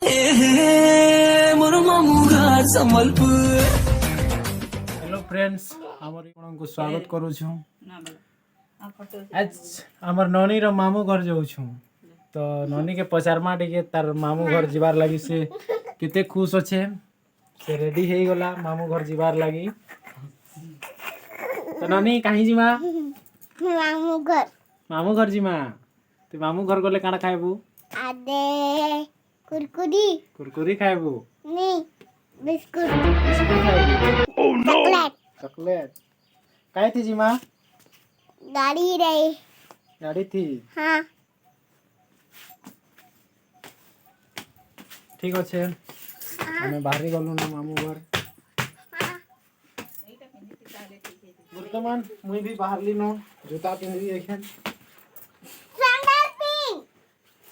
Hello friends हमर को स्वागत करू छु। आज हमर ननी रो मामू घर जाऊ छु तो ननी के पचारमा टिके तार मामू घर जीवार लगी से किते खुश अच्छे से रेडी हे गला मामू घर जीवार लगी। तो ननी कहीं जीमा मामू घर जीमा तो मामू घर गले काना खाइबू आदे कुरकुरी कुरकुरी खाइबू नहीं बिस्कुट बिस्कुट खाइबू ओह नो चॉकलेट काय थी जीमा गाड़ी रही गाड़ी थी हाँ ठीक अच्छे हमें बाहरी गलु ना मामू घर वर्तमान मुई भी बाहर ली नो जूता पिंधी एखन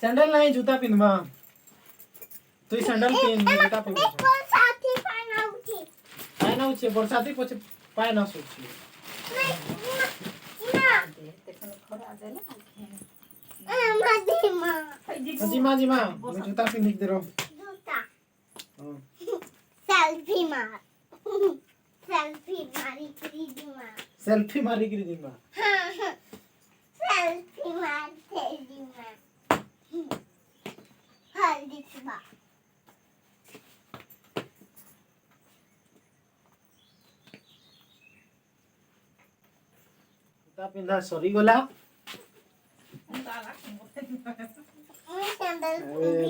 सैंडल नहीं जूता पिनवा तू सैंडल पिन जूता पिन बरसाती पाए ना उछे बरसाती पछे पाए ना सुछी जीमा जीमा मैं जूता पिन दे रो जूता सेल्फी मारी करी जीमा सेल्फी मारी करी जीमा हाँ सेल्फी मारते जीमा हल्दी छुपा जूता पिंधा सरी गला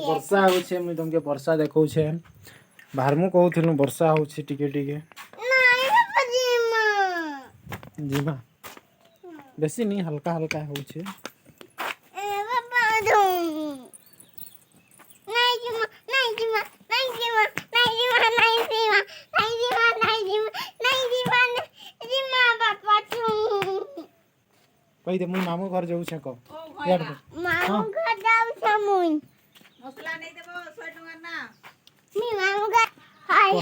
वर्षा होछे मैं तुमके वर्षा देखौ छे बाहर मु कहउथिलु वर्षा होछे टिके टिके जीमा बेसी नहीं हल्का हल्का होछे कहि दे मुई मामू घर जाऊ छे को यार मामू घर जाऊ छ मुई मसला नहीं देबो 100 टका ना मी मामू घर हाय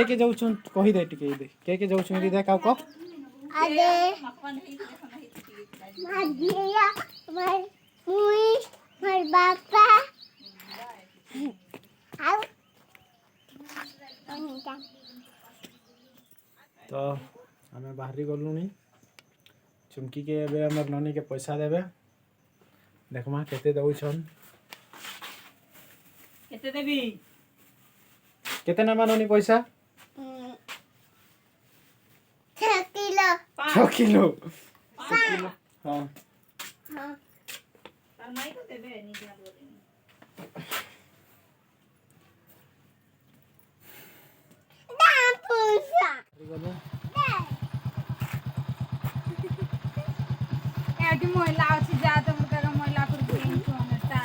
के जाऊ छु कहि दे टिके दे के जाऊ छु री दे काउ को अरे मादिया मार मुई मार बापा आओ तो हमें बाहरी गलु नहीं चुमकी के एबे हमर ननी के पैसा देबे देखमा केते दउ छन केते देबी केते ना ननी पैसा 6 किलो 6 किलो 6 किलो हां हां तार माई को देबे निजा बोली दापूसा एटी महिला अछि जा त मुका महिला पर घेन सोनता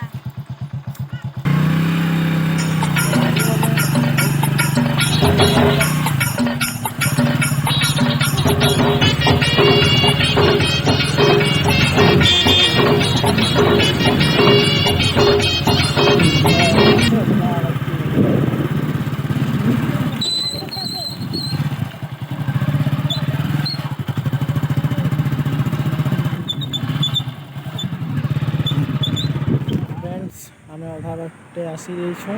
हमें आधा बाटे आसी जाइछू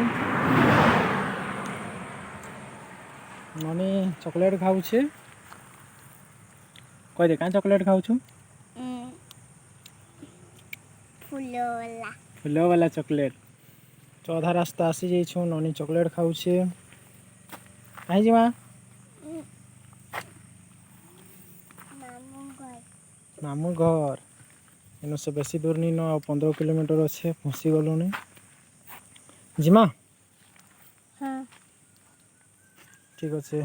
ननी चॉकलेट खाऊ छे कह दे का चॉकलेट खाऊ छु फूलो वाला चॉकलेट तो आधा रास्ता आसी जाइछू ननी चॉकलेट खाऊ छे काहे जीमा मामू घर इनो से बेसी दूर नहीं न 15 किलोमीटर अच्छे पहुँची गलु नहीं जीमा हाँ ठीक अच्छे